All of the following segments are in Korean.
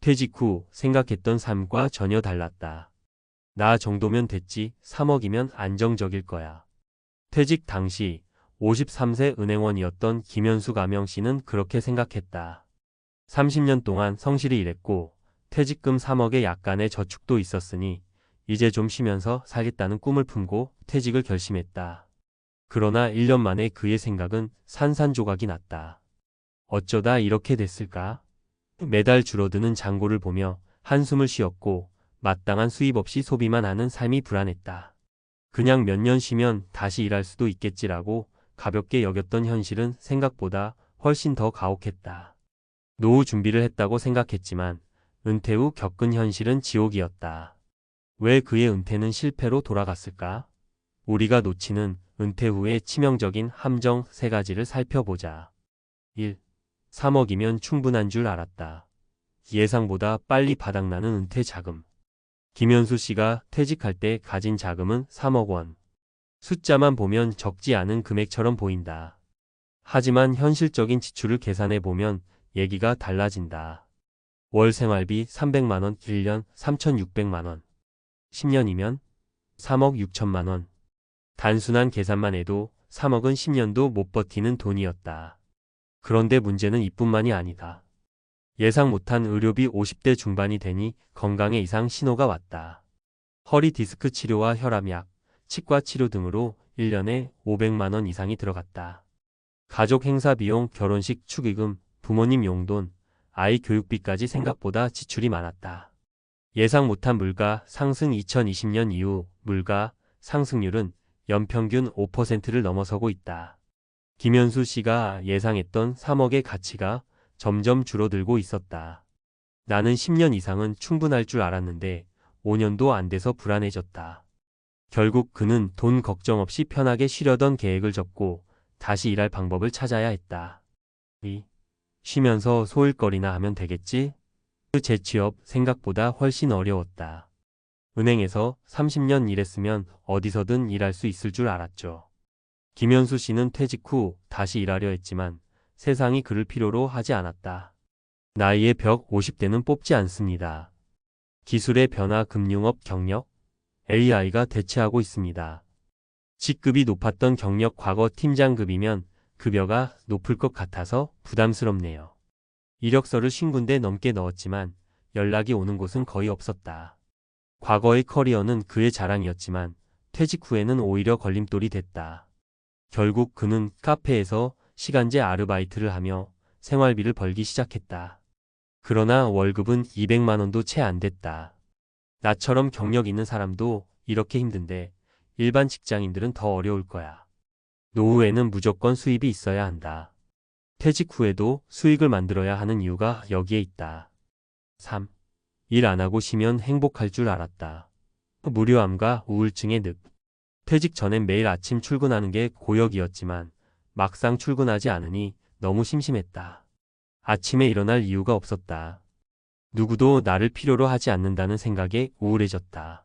퇴직 후 생각했던 삶과 전혀 달랐다. 나 정도면 됐지, 3억이면 안정적일 거야. 퇴직 당시 53세 은행원이었던 김현수 가명 씨는 그렇게 생각했다. 30년 동안 성실히 일했고 퇴직금 3억에 약간의 저축도 있었으니 이제 좀 쉬면서 살겠다는 꿈을 품고 퇴직을 결심했다. 그러나 1년 만에 그의 생각은 산산조각이 났다. 어쩌다 이렇게 됐을까? 매달 줄어드는 잔고를 보며 한숨을 쉬었고 마땅한 수입 없이 소비만 하는 삶이 불안했다. 그냥 몇 년 쉬면 다시 일할 수도 있겠지라고 가볍게 여겼던 현실은 생각보다 훨씬 더 가혹했다. 노후 준비를 했다고 생각했지만 은퇴 후 겪은 현실은 지옥이었다. 왜 그의 은퇴는 실패로 돌아갔을까? 우리가 놓치는 은퇴 후의 치명적인 함정 3가지를 살펴보자. 1. 3억이면 충분한 줄 알았다. 예상보다 빨리 바닥나는 은퇴 자금. 김현수 씨가 퇴직할 때 가진 자금은 3억 원. 숫자만 보면 적지 않은 금액처럼 보인다. 하지만 현실적인 지출을 계산해 보면 얘기가 달라진다. 월 생활비 300만 원, 1년 3,600만 원. 10년이면 3억 6천만 원. 단순한 계산만 해도 3억은 10년도 못 버티는 돈이었다. 그런데 문제는 이뿐만이 아니다. 예상 못한 의료비 50대 중반이 되니 건강에 이상 신호가 왔다. 허리 디스크 치료와 혈압약, 치과 치료 등으로 1년에 500만 원 이상이 들어갔다. 가족 행사 비용, 결혼식 축의금, 부모님 용돈, 아이 교육비까지 생각보다 지출이 많았다. 예상 못한 물가 상승. 2020년 이후 물가 상승률은 연평균 5%를 넘어서고 있다. 김현수 씨가 예상했던 3억의 가치가 점점 줄어들고 있었다. 나는 10년 이상은 충분할 줄 알았는데 5년도 안 돼서 불안해졌다. 결국 그는 돈 걱정 없이 편하게 쉬려던 계획을 접고 다시 일할 방법을 찾아야 했다. 쉬면서 소일거리나 하면 되겠지? 그 재취업 생각보다 훨씬 어려웠다. 은행에서 30년 일했으면 어디서든 일할 수 있을 줄 알았죠. 김현수 씨는 퇴직 후 다시 일하려 했지만 세상이 그를 필요로 하지 않았다. 나이의 벽 50대는 뽑지 않습니다. 기술의 변화, 금융업 경력, AI가 대체하고 있습니다. 직급이 높았던 경력 과거 팀장급이면 급여가 높을 것 같아서 부담스럽네요. 이력서를 50군데 넘게 넣었지만 연락이 오는 곳은 거의 없었다. 과거의 커리어는 그의 자랑이었지만 퇴직 후에는 오히려 걸림돌이 됐다. 결국 그는 카페에서 시간제 아르바이트를 하며 생활비를 벌기 시작했다. 그러나 월급은 200만 원도 채 안 됐다. 나처럼 경력 있는 사람도 이렇게 힘든데 일반 직장인들은 더 어려울 거야. 노후에는 무조건 수입이 있어야 한다. 퇴직 후에도 수익을 만들어야 하는 이유가 여기에 있다. 3. 일 안 하고 쉬면 행복할 줄 알았다. 무료함과 우울증의 늪. 퇴직 전엔 매일 아침 출근하는 게 고역이었지만 막상 출근하지 않으니 너무 심심했다. 아침에 일어날 이유가 없었다. 누구도 나를 필요로 하지 않는다는 생각에 우울해졌다.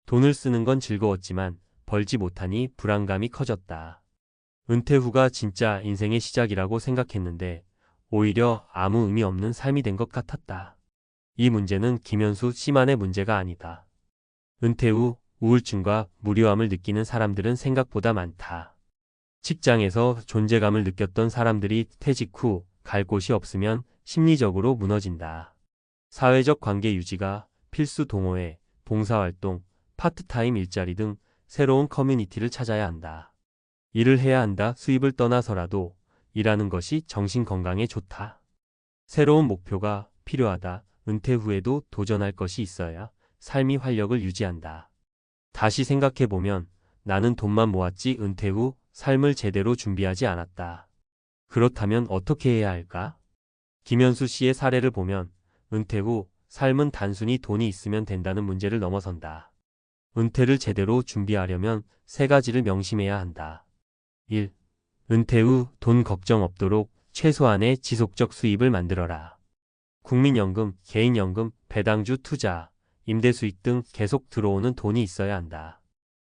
돈을 쓰는 건 즐거웠지만 벌지 못하니 불안감이 커졌다. 은퇴 후가 진짜 인생의 시작이라고 생각했는데 오히려 아무 의미 없는 삶이 된 것 같았다. 이 문제는 김현수 씨만의 문제가 아니다. 은퇴 후 우울증과 무료함을 느끼는 사람들은 생각보다 많다. 직장에서 존재감을 느꼈던 사람들이 퇴직 후 갈 곳이 없으면 심리적으로 무너진다. 사회적 관계 유지가 필수. 동호회, 봉사활동, 파트타임 일자리 등 새로운 커뮤니티를 찾아야 한다. 일을 해야 한다. 수입을 떠나서라도 일하는 것이 정신 건강에 좋다. 새로운 목표가 필요하다. 은퇴 후에도 도전할 것이 있어야 삶이 활력을 유지한다. 다시 생각해보면 나는 돈만 모았지 은퇴 후 삶을 제대로 준비하지 않았다. 그렇다면 어떻게 해야 할까? 김현수 씨의 사례를 보면 은퇴 후 삶은 단순히 돈이 있으면 된다는 문제를 넘어선다. 은퇴를 제대로 준비하려면 3가지를 명심해야 한다. 1. 은퇴 후 돈 걱정 없도록 최소한의 지속적 수입을 만들어라. 국민연금, 개인연금, 배당주 투자, 임대수익 등 계속 들어오는 돈이 있어야 한다.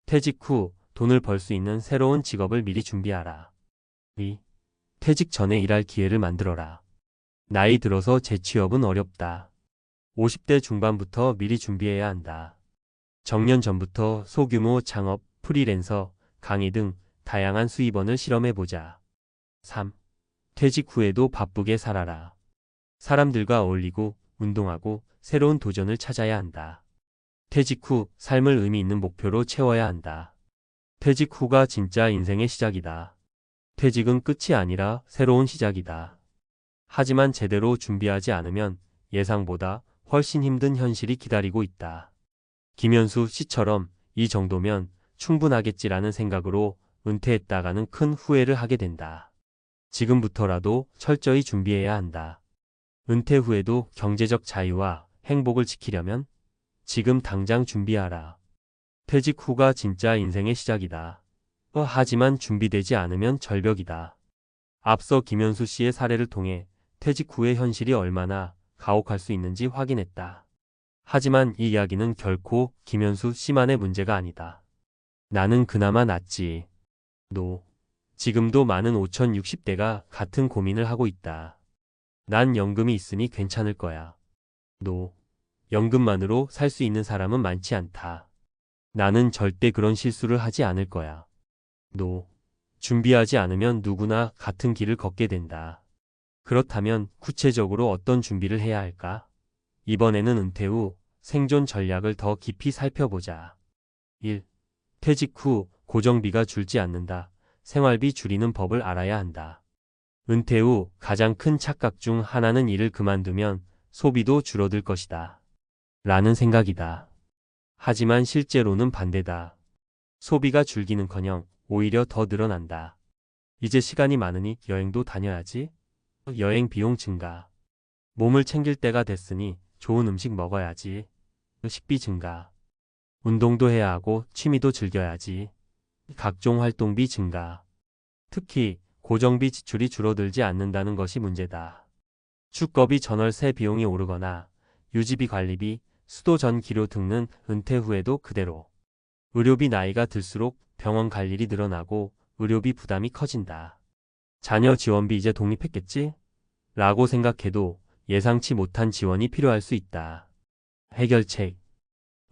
퇴직 후 돈을 벌 수 있는 새로운 직업을 미리 준비하라. 2. 퇴직 전에 일할 기회를 만들어라. 나이 들어서 재취업은 어렵다. 50대 중반부터 미리 준비해야 한다. 정년 전부터 소규모 창업, 프리랜서, 강의 등 다양한 수입원을 실험해보자. 3. 퇴직 후에도 바쁘게 살아라. 사람들과 어울리고 운동하고 새로운 도전을 찾아야 한다. 퇴직 후 삶을 의미 있는 목표로 채워야 한다. 퇴직 후가 진짜 인생의 시작이다. 퇴직은 끝이 아니라 새로운 시작이다. 하지만 제대로 준비하지 않으면 예상보다 훨씬 힘든 현실이 기다리고 있다. 김현수 씨처럼 이 정도면 충분하겠지라는 생각으로 은퇴했다가는 큰 후회를 하게 된다. 지금부터라도 철저히 준비해야 한다. 은퇴 후에도 경제적 자유와 행복을 지키려면 지금 당장 준비하라. 퇴직 후가 진짜 인생의 시작이다. 하지만 준비되지 않으면 절벽이다. 앞서 김현수 씨의 사례를 통해 퇴직 후의 현실이 얼마나 가혹할 수 있는지 확인했다. 하지만 이 이야기는 결코 김현수 씨만의 문제가 아니다. 나는 그나마 낫지. 너. 지금도 많은 5060대가 같은 고민을 하고 있다. 난 연금이 있으니 괜찮을 거야. 너. 연금만으로 살 수 있는 사람은 많지 않다. 나는 절대 그런 실수를 하지 않을 거야. 너. 준비하지 않으면 누구나 같은 길을 걷게 된다. 그렇다면 구체적으로 어떤 준비를 해야 할까? 이번에는 은퇴 후 생존 전략을 더 깊이 살펴보자. 1. 퇴직 후 고정비가 줄지 않는다. 생활비 줄이는 법을 알아야 한다. 은퇴 후 가장 큰 착각 중 하나는 일을 그만두면 소비도 줄어들 것이다. 라는 생각이다. 하지만 실제로는 반대다. 소비가 줄기는커녕 오히려 더 늘어난다. 이제 시간이 많으니 여행도 다녀야지. 여행 비용 증가. 몸을 챙길 때가 됐으니 좋은 음식 먹어야지. 식비 증가. 운동도 해야 하고 취미도 즐겨야지. 각종 활동비 증가. 특히 고정비 지출이 줄어들지 않는다는 것이 문제다. 주거비 전월세 비용이 오르거나 유지비 관리비, 수도 전기료 등은 은퇴 후에도 그대로. 의료비 나이가 들수록 병원 갈 일이 늘어나고 의료비 부담이 커진다. 자녀 지원비 이제 독립했겠지? 라고 생각해도 예상치 못한 지원이 필요할 수 있다. 해결책.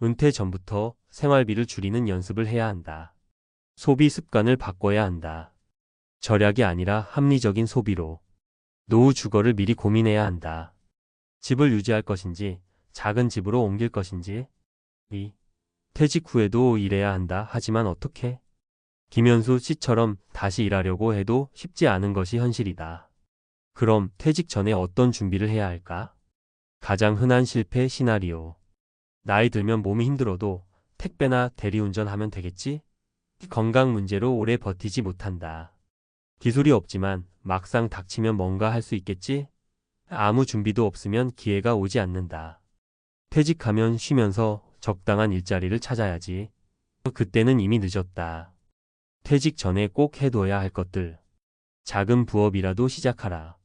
은퇴 전부터 생활비를 줄이는 연습을 해야 한다. 소비 습관을 바꿔야 한다. 절약이 아니라 합리적인 소비로. 노후 주거를 미리 고민해야 한다. 집을 유지할 것인지 작은 집으로 옮길 것인지. 2. 퇴직 후에도 일해야 한다. 하지만 어떻게? 김현수 씨처럼 다시 일하려고 해도 쉽지 않은 것이 현실이다. 그럼 퇴직 전에 어떤 준비를 해야 할까? 가장 흔한 실패 시나리오. 나이 들면 몸이 힘들어도 택배나 대리운전하면 되겠지? 건강 문제로 오래 버티지 못한다. 기술이 없지만 막상 닥치면 뭔가 할 수 있겠지? 아무 준비도 없으면 기회가 오지 않는다. 퇴직하면 쉬면서 적당한 일자리를 찾아야지. 그때는 이미 늦었다. 퇴직 전에 꼭 해둬야 할 것들. 작은 부업이라도 시작하라.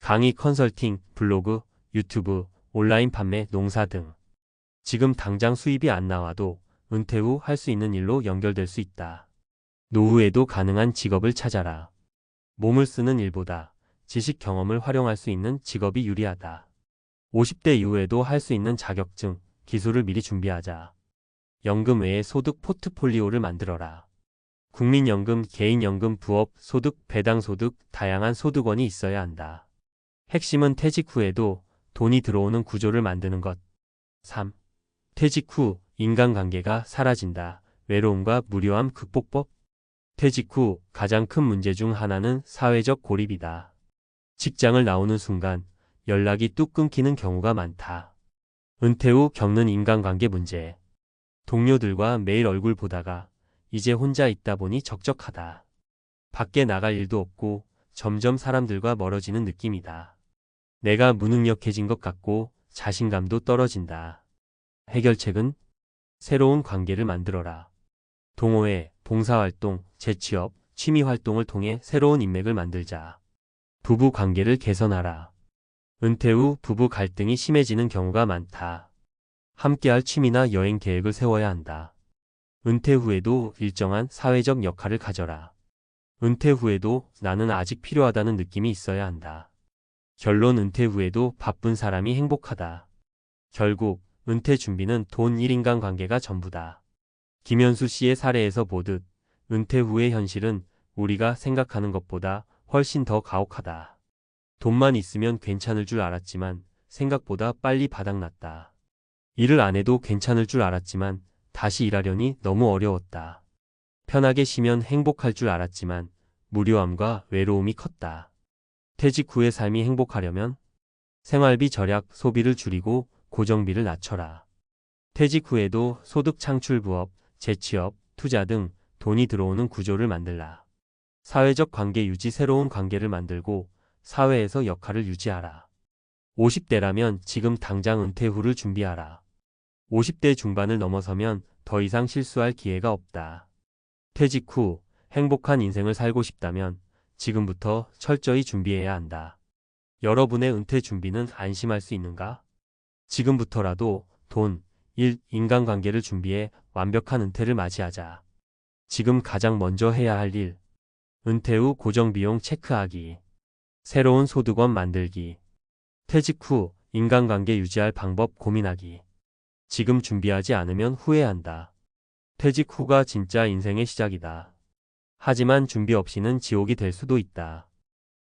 강의 컨설팅, 블로그, 유튜브, 온라인 판매, 농사 등. 지금 당장 수입이 안 나와도 은퇴 후 할 수 있는 일로 연결될 수 있다. 노후에도 가능한 직업을 찾아라. 몸을 쓰는 일보다 지식 경험을 활용할 수 있는 직업이 유리하다. 50대 이후에도 할 수 있는 자격증, 기술을 미리 준비하자. 연금 외에 소득 포트폴리오를 만들어라. 국민연금, 개인연금, 부업, 소득, 배당소득, 다양한 소득원이 있어야 한다. 핵심은 퇴직 후에도 돈이 들어오는 구조를 만드는 것. 3. 퇴직 후 인간관계가 사라진다. 외로움과 무료함 극복법. 퇴직 후 가장 큰 문제 중 하나는 사회적 고립이다. 직장을 나오는 순간 연락이 뚝 끊기는 경우가 많다. 은퇴 후 겪는 인간관계 문제. 동료들과 매일 얼굴 보다가 이제 혼자 있다 보니 적적하다. 밖에 나갈 일도 없고 점점 사람들과 멀어지는 느낌이다. 내가 무능력해진 것 같고 자신감도 떨어진다. 해결책은 새로운 관계를 만들어라. 동호회, 봉사활동, 재취업, 취미활동을 통해 새로운 인맥을 만들자. 부부 관계를 개선하라. 은퇴 후 부부 갈등이 심해지는 경우가 많다. 함께할 취미나 여행 계획을 세워야 한다. 은퇴 후에도 일정한 사회적 역할을 가져라. 은퇴 후에도 나는 아직 필요하다는 느낌이 있어야 한다. 결론 은퇴 후에도 바쁜 사람이 행복하다. 결국 은퇴 준비는 돈 인간관계가 전부다. 김현수 씨의 사례에서 보듯 은퇴 후의 현실은 우리가 생각하는 것보다 훨씬 더 가혹하다. 돈만 있으면 괜찮을 줄 알았지만 생각보다 빨리 바닥났다. 일을 안 해도 괜찮을 줄 알았지만 다시 일하려니 너무 어려웠다. 편하게 쉬면 행복할 줄 알았지만 무료함과 외로움이 컸다. 퇴직 후의 삶이 행복하려면 생활비 절약, 소비를 줄이고 고정비를 낮춰라. 퇴직 후에도 소득 창출 부업, 재취업, 투자 등 돈이 들어오는 구조를 만들라. 사회적 관계 유지, 새로운 관계를 만들고 사회에서 역할을 유지하라. 50대라면 지금 당장 은퇴 후를 준비하라. 50대 중반을 넘어서면 더 이상 실수할 기회가 없다. 퇴직 후 행복한 인생을 살고 싶다면 지금부터 철저히 준비해야 한다. 여러분의 은퇴 준비는 안심할 수 있는가? 지금부터라도 돈, 일, 인간관계를 준비해 완벽한 은퇴를 맞이하자. 지금 가장 먼저 해야 할 일. 은퇴 후 고정비용 체크하기. 새로운 소득원 만들기. 퇴직 후 인간관계 유지할 방법 고민하기. 지금 준비하지 않으면 후회한다. 퇴직 후가 진짜 인생의 시작이다. 하지만 준비 없이는 지옥이 될 수도 있다.